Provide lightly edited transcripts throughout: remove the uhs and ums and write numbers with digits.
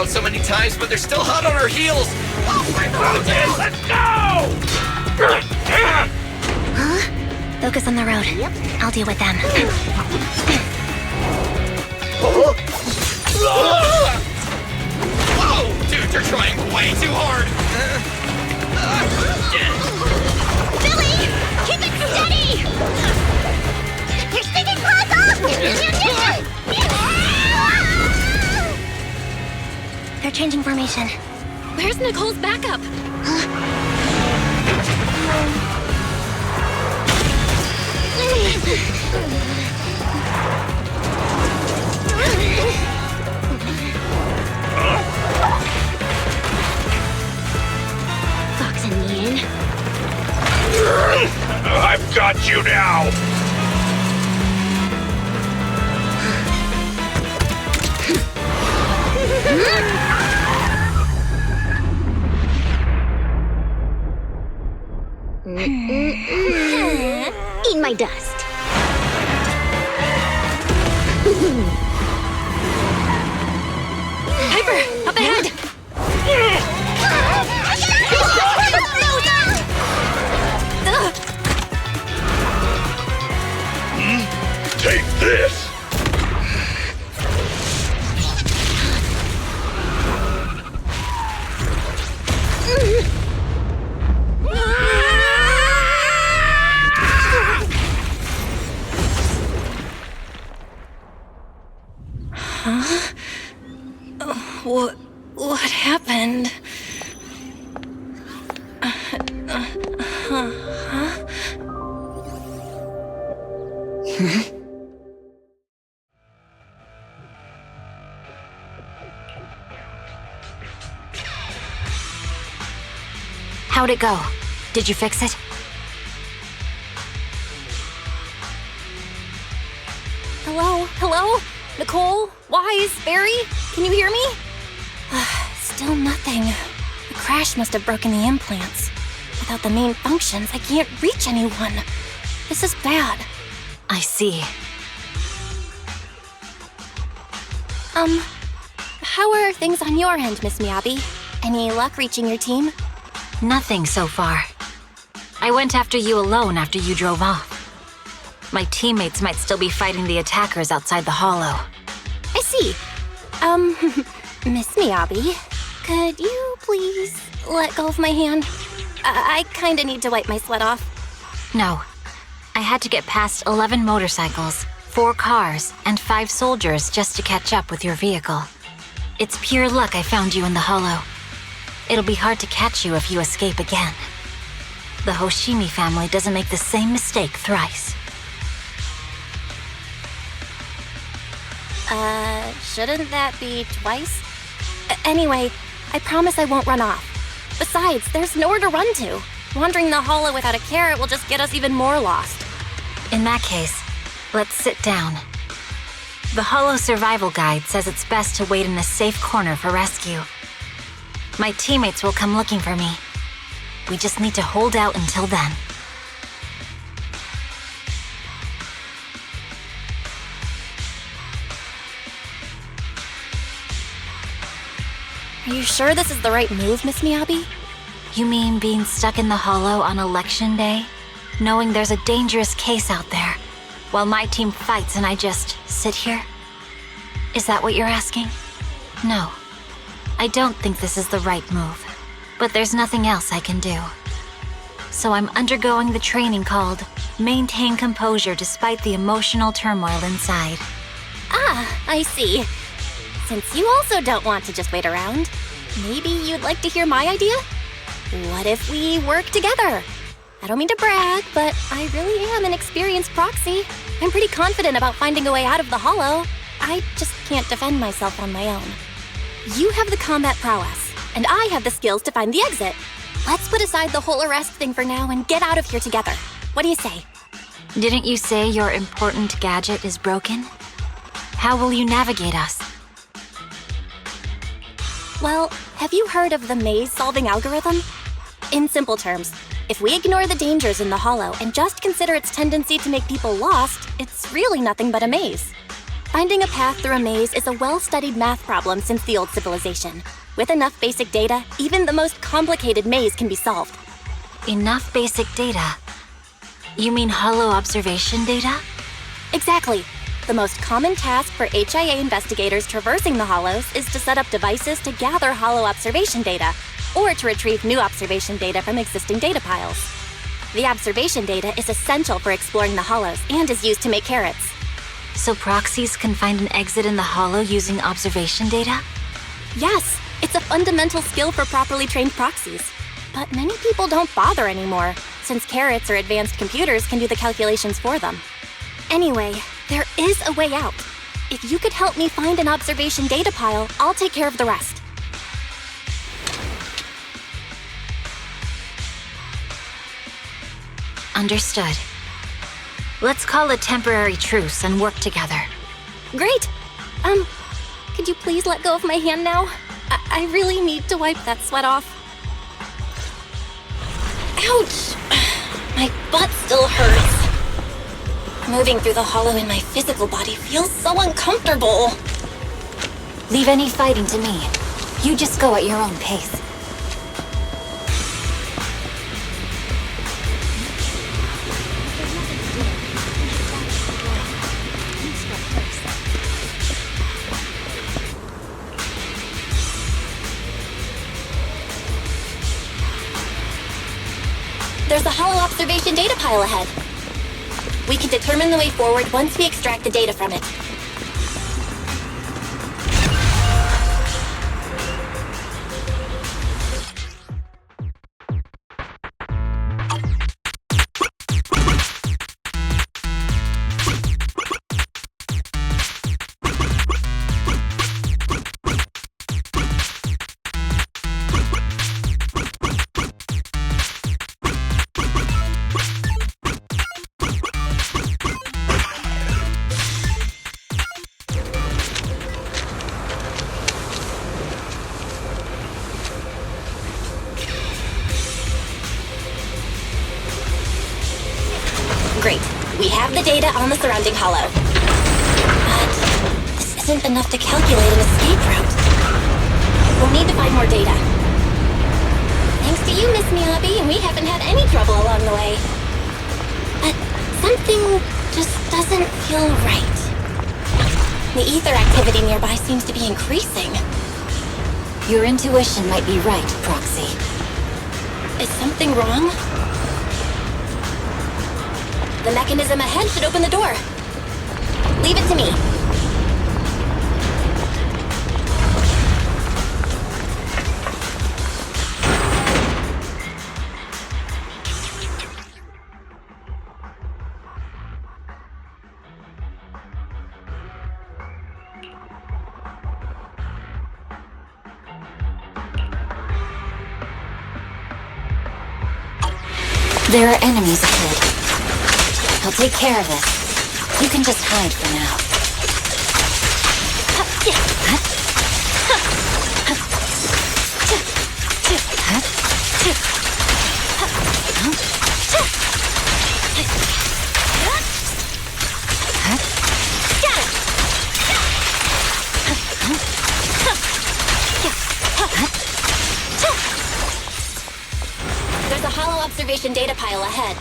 down so many times, but they're still hot on our heels! Oh, let's go! Huh? Focus on the road. Yep. I'll deal with them. Whoa! Dude, you're trying way too hard! Billy! Keep it steady! You're sticking claws off! They're changing formation. Where's Nicole's backup? Boxing me in. I've got you now! Eat my dust. Piper, up ahead! Take this! What happened? How'd it go? Did you fix it? Hello? Hello? Nicole? Wise? Barry? Can you hear me? Still nothing. The crash must have broken the implants. Without the main functions, I can't reach anyone. This is bad. I see. How are things on your end, Miss Miyabi? Any luck reaching your team? Nothing so far. I went after you alone after you drove off. My teammates might still be fighting the attackers outside the hollow. I see. Miss Miyabi, could you please let go of my hand? I kinda need to wipe my sweat off. No. I had to get past 11 motorcycles, 4 cars, and 5 soldiers just to catch up with your vehicle. It's pure luck I found you in the hollow. It'll be hard to catch you if you escape again. The Hoshimi family doesn't make the same mistake thrice. Shouldn't that be twice? Anyway, I promise I won't run off. Besides, there's nowhere to run to. Wandering the hollow without a carrot will just get us even more lost. In that case, let's sit down. The Hollow Survival Guide says it's best to wait in a safe corner for rescue. My teammates will come looking for me. We just need to hold out until then. Are you sure this is the right move, Miss Miyabi? You mean being stuck in the hollow on election day? Knowing there's a dangerous case out there, while my team fights and I just sit here? Is that what you're asking? No. I don't think this is the right move. But there's nothing else I can do. So I'm undergoing the training called Maintain Composure Despite the Emotional Turmoil Inside. Ah, I see. Since you also don't want to just wait around, maybe you'd like to hear my idea? What if we work together? I don't mean to brag, but I really am an experienced proxy. I'm pretty confident about finding a way out of the hollow. I just can't defend myself on my own. You have the combat prowess, and I have the skills to find the exit. Let's put aside the whole arrest thing for now and get out of here together. What do you say? Didn't you say your important gadget is broken? How will you navigate us? Well, have you heard of the maze-solving algorithm? In simple terms, if we ignore the dangers in the hollow and just consider its tendency to make people lost, it's really nothing but a maze. Finding a path through a maze is a well-studied math problem since the old civilization. With enough basic data, even the most complicated maze can be solved. Enough basic data? You mean hollow observation data? Exactly. The most common task for HIA investigators traversing the hollows is to set up devices to gather hollow observation data, or to retrieve new observation data from existing data piles. The observation data is essential for exploring the hollows and is used to make carrots. So proxies can find an exit in the hollow using observation data? Yes, it's a fundamental skill for properly trained proxies. But many people don't bother anymore, since carrots or advanced computers can do the calculations for them. Anyway, there is a way out. If you could help me find an observation data pile, I'll take care of the rest. Understood. Let's call a temporary truce and work together. Great! Could you please let go of my hand now? I really need to wipe that sweat off. Ouch! My butt still hurts. Moving through the hollow in my physical body feels so uncomfortable. Leave any fighting to me. You just go at your own pace. There's a hollow observation data pile ahead. We can determine the way forward once we extract the data from it. Great. We have the data on the surrounding hollow. But this isn't enough to calculate an escape route. We'll need to find more data. Thanks to you, Miss Miyabi, we haven't had any trouble along the way. But something just doesn't feel right. The ether activity nearby seems to be increasing. Your intuition might be right, Proxy. Is something wrong? The mechanism ahead should open the door. Leave it to me. There are enemies ahead. I'll take care of this. You can just hide for now. There's a hollow observation data pile ahead.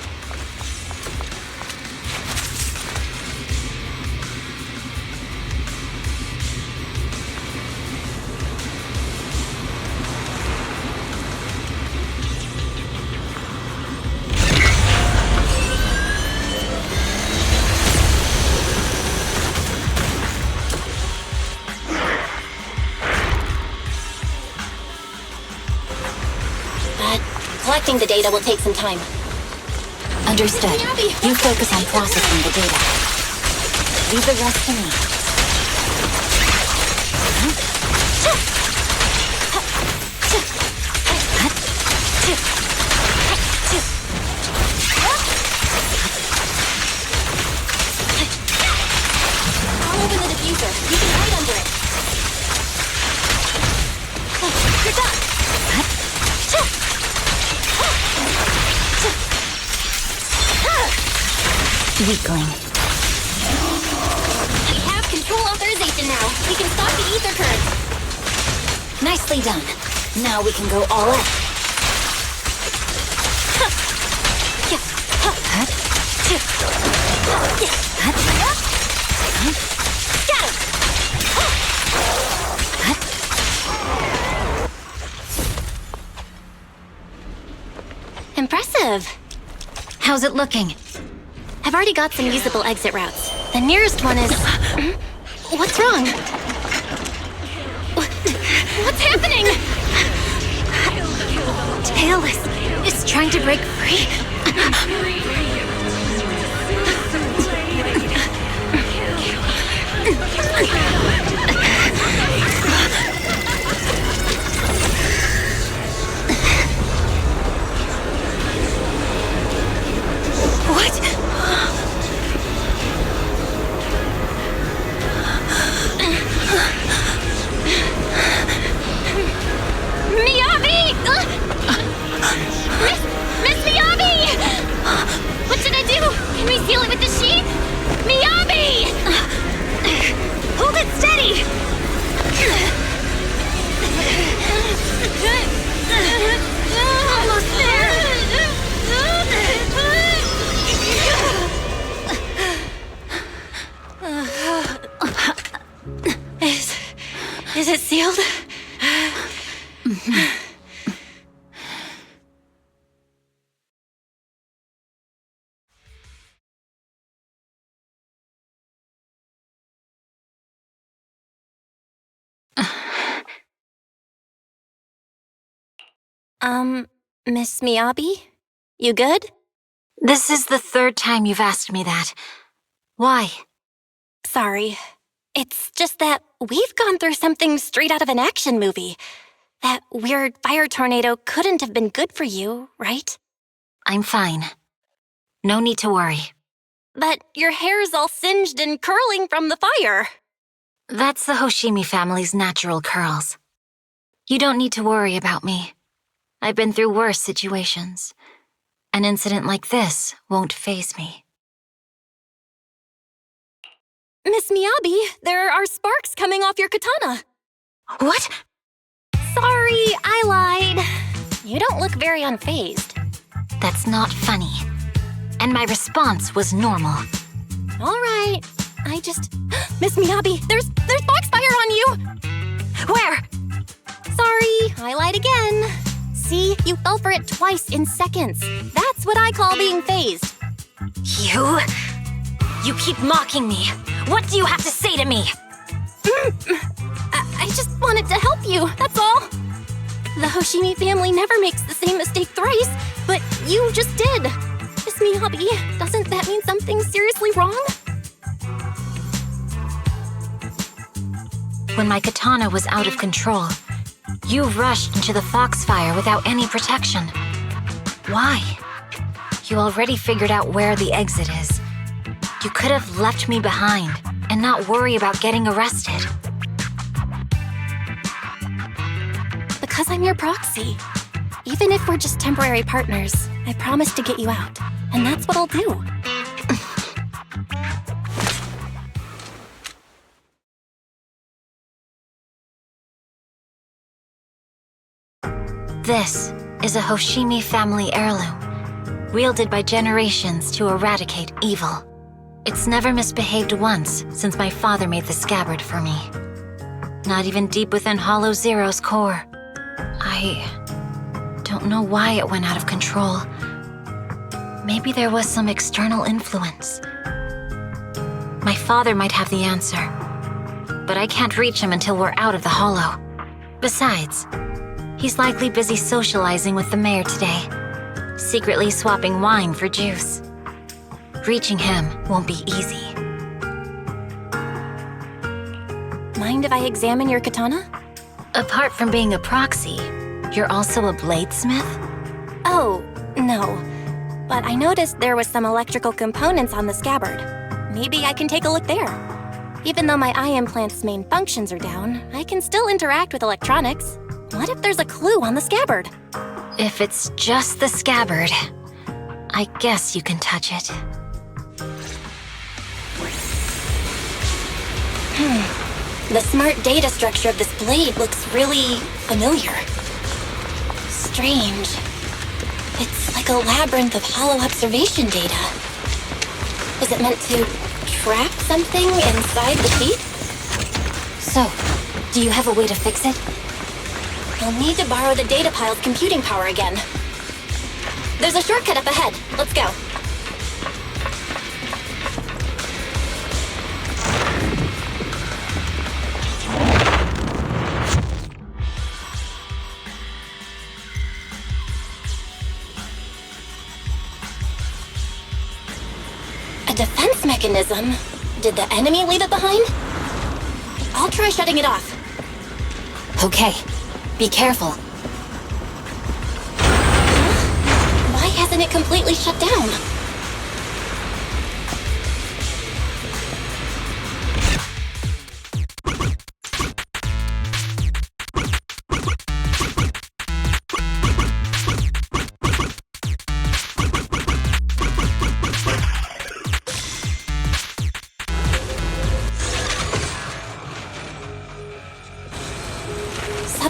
Collecting the data will take some time. Understood. You focus on processing the data. Leave the rest to me. I'll open the diffuser. You can hide under it. You're done. Weakling. We have control Nicely done. Now we can go all in. Impressive. How's it looking? I've already got some usable exit routes. The nearest one is... What's wrong? What's happening? Tailless is trying to break free. What? Miyabi! Miss Miyabi! What should I do? Can we seal it with the sheet? Miyabi! Hold it steady! Almost there! Is it sealed? Miss Miyabi? You good? This is the third time you've asked me that. Why? Sorry. It's just that we've gone through something straight out of an action movie. That weird fire tornado couldn't have been good for you, right? I'm fine. No need to worry. But your hair's all singed and curling from the fire. That's the Hoshimi family's natural curls. You don't need to worry about me. I've been through worse situations. An incident like this won't faze me. Miss Miyabi, there are sparks coming off your katana. What? Sorry, I lied. You don't look very unfazed. That's not funny. And my response was normal. All right. Miss Miyabi, there's foxfire on you! Where? Sorry, I lied again. See, you fell for it twice in seconds. That's what I call being phased. You keep mocking me. What do you have to say to me? I just wanted to help you, that's all. The Hoshimi family never makes the same mistake thrice, but you just did. Miss Miyabi, doesn't that mean something's seriously wrong? When my katana was out of control, you rushed into the foxfire without any protection. Why? You already figured out where the exit is. You could have left me behind and not worry about getting arrested. Because I'm your proxy. Even if we're just temporary partners, I promise to get you out. And that's what I'll do. This is a Hoshimi family heirloom, wielded by generations to eradicate evil. It's never misbehaved once since my father made the scabbard for me. Not even deep within Hollow Zero's core. I don't know why it went out of control. Maybe there was some external influence. My father might have the answer, but I can't reach him until we're out of the Hollow. Besides, he's likely busy socializing with the mayor today, secretly swapping wine for juice. Reaching him won't be easy. Mind if I examine your katana? Apart from being a proxy, you're also a bladesmith? Oh, no. But I noticed there was some electrical components on the scabbard. Maybe I can take a look there. Even though my eye implant's main functions are down, I can still interact with electronics. What if there's a clue on the scabbard? If it's just the scabbard, I guess you can touch it. The smart data structure of this blade looks really familiar. Strange. It's like a labyrinth of hollow observation data. Is it meant to trap something inside the sheath? So, do you have a way to fix it? I'll need to borrow the data pile's computing power again. There's a shortcut up ahead. Let's go. A defense mechanism? Did the enemy leave it behind? I'll try shutting it off. Okay. Be careful. Why hasn't it completely shut down?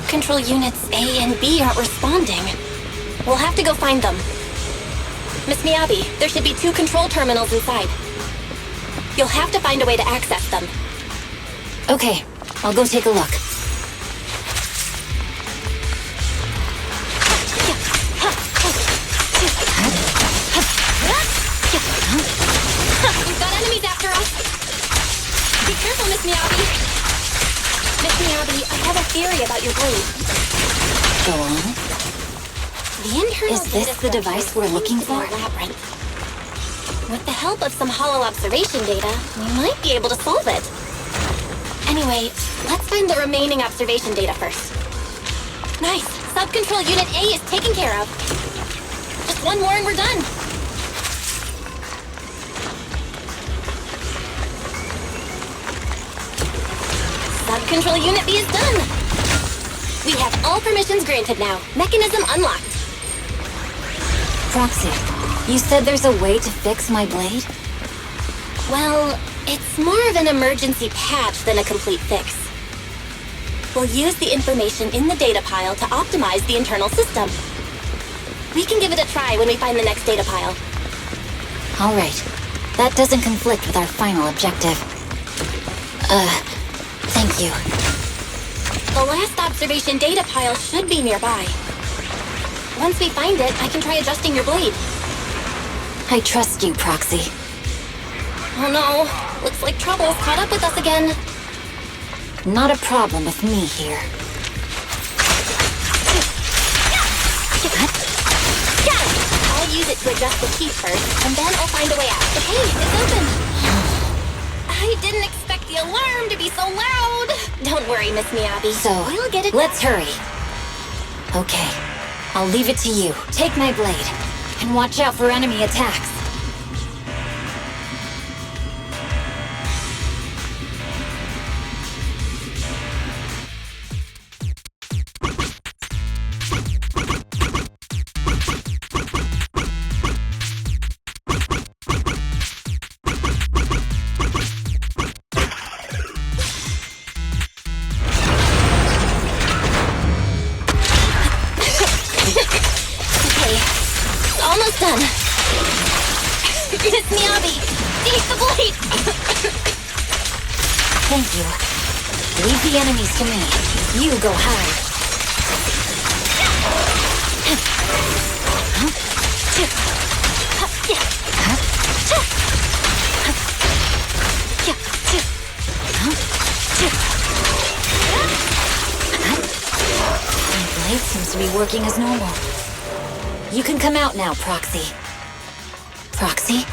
Control units A and B aren't responding. We'll have to go find them. Miss Miyabi, there should be 2 control terminals inside. You'll have to find a way to access them. Okay, I'll go take a look. We've got enemies after us. Be careful, Miss Miyabi. Miss Miyabi, I have a theory about your blade. Go on. The internal Is this the device we're looking for? Labyrinth. With the help of some hollow observation data, we might be able to solve it. Anyway, let's find the remaining observation data first. Nice. Sub-control unit A is taken care of. Just one more and we're done. Sub-control unit B is done. We have all permissions granted now. Mechanism unlocked. Proxy, you said there's a way to fix my blade? Well, it's more of an emergency patch than a complete fix. We'll use the information in the data pile to optimize the internal system. We can give it a try when we find the next data pile. All right. That doesn't conflict with our final objective. Thank you. The last observation data pile should be nearby. Once we find it, I can try adjusting your blade. I trust you, Proxy. Oh no, looks like trouble's caught up with us again. Not a problem with me here. I'll use it to adjust the key first, and then I'll find a way out. Okay, it's open. I didn't expect the alarm to be so loud. Don't worry, Miss Miyabi. So, we'll get it. Let's hurry. Okay, I'll leave it to you. Take my blade, and watch out for enemy attacks. Almost done. Miss Miyabi, take the blade! Thank you. Leave the enemies to me. You go hide. My blade seems to be working as normal. You can come out now, Proxy. Proxy?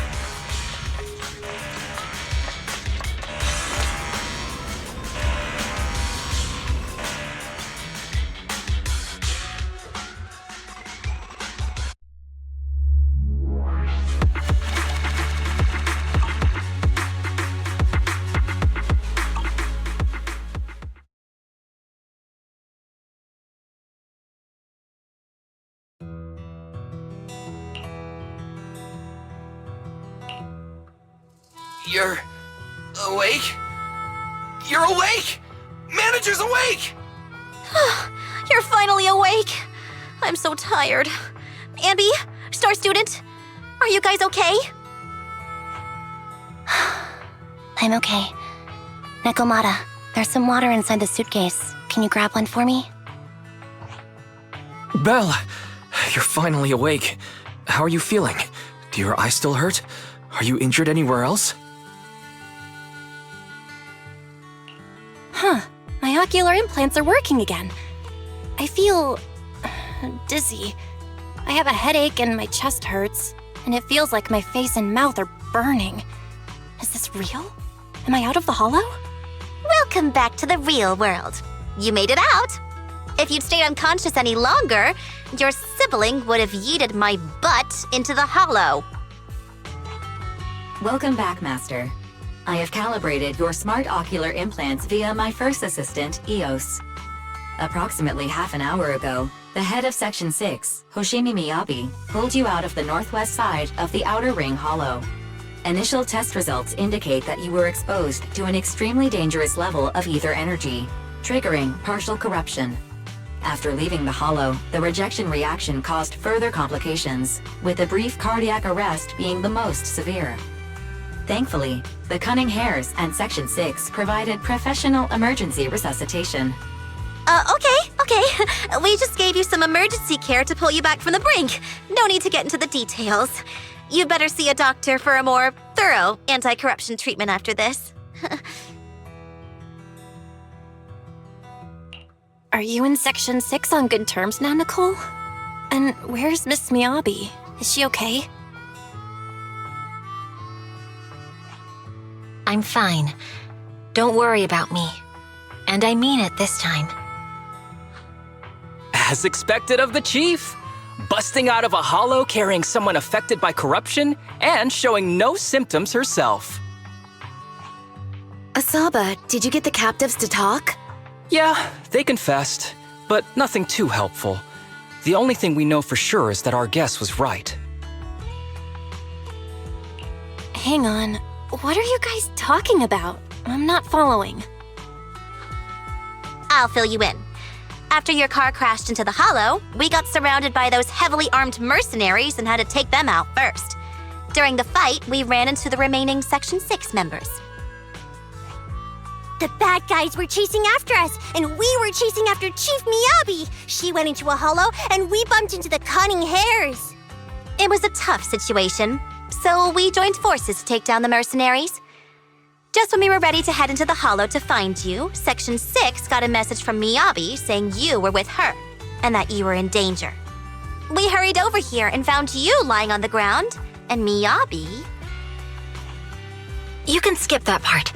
You're awake? You're awake! Manager's awake! You're finally awake. I'm so tired. Ambi, Star Student, are you guys okay? I'm okay. Nekomata, there's some water inside the suitcase. Can you grab one for me? Belle, you're finally awake. How are you feeling? Do your eyes still hurt? Are you injured anywhere else? Huh. My ocular implants are working again. I feel dizzy. I have a headache and my chest hurts, and it feels like my face and mouth are burning. Is this real? Am I out of the hollow? Welcome back to the real world. You made it out. If you'd stayed unconscious any longer, your sibling would have yeeted my butt into the hollow. Welcome back, Master. I have calibrated your smart ocular implants via my first assistant, EOS. Approximately half an hour ago, the head of Section 6, Hoshimi Miyabi, pulled you out of the northwest side of the Outer Ring Hollow. Initial test results indicate that you were exposed to an extremely dangerous level of ether energy, triggering partial corruption. After leaving the hollow, the rejection reaction caused further complications, with a brief cardiac arrest being the most severe. Thankfully, the Cunning Hares and Section 6 provided professional emergency resuscitation. Okay. We just gave you some emergency care to pull you back from the brink. No need to get into the details. You'd better see a doctor for a more thorough anti-corruption treatment after this. Are you in Section 6 on good terms now, Nicole? And where's Miss Miyabi? Is she okay? I'm fine. Don't worry about me. And I mean it this time. As expected of the Chief. Busting out of a hollow carrying someone affected by corruption and showing no symptoms herself. Asaba, did you get the captives to talk? Yeah, they confessed, but nothing too helpful. The only thing we know for sure is that our guess was right. Hang on. What are you guys talking about? I'm not following. I'll fill you in. After your car crashed into the hollow, we got surrounded by those heavily armed mercenaries and had to take them out first. During the fight, we ran into the remaining Section 6 members. The bad guys were chasing after us, and we were chasing after Chief Miyabi. She went into a hollow, and we bumped into the Cunning Hares. It was a tough situation, so we joined forces to take down the mercenaries. Just when we were ready to head into the hollow to find you, Section 6 got a message from Miyabi saying you were with her, and that you were in danger. We hurried over here and found you lying on the ground, and Miyabi... You can skip that part.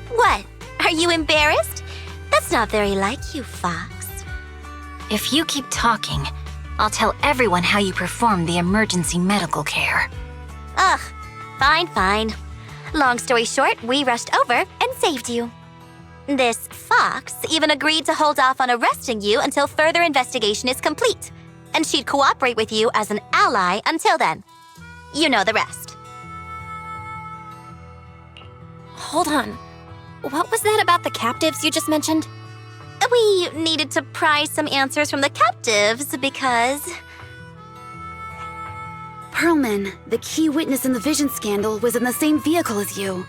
What? Are you embarrassed? That's not very like you, Fox. If you keep talking, I'll tell everyone how you performed the emergency medical care. Ugh, fine. Long story short, we rushed over and saved you. This Fox even agreed to hold off on arresting you until further investigation is complete, and she'd cooperate with you as an ally until then. You know the rest. Hold on. What was that about the captives you just mentioned? We needed to pry some answers from the captives because... Pearlman, the key witness in the Vision scandal, was in the same vehicle as you.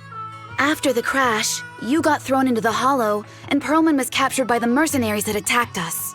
After the crash, you got thrown into the hollow, and Pearlman was captured by the mercenaries that attacked us.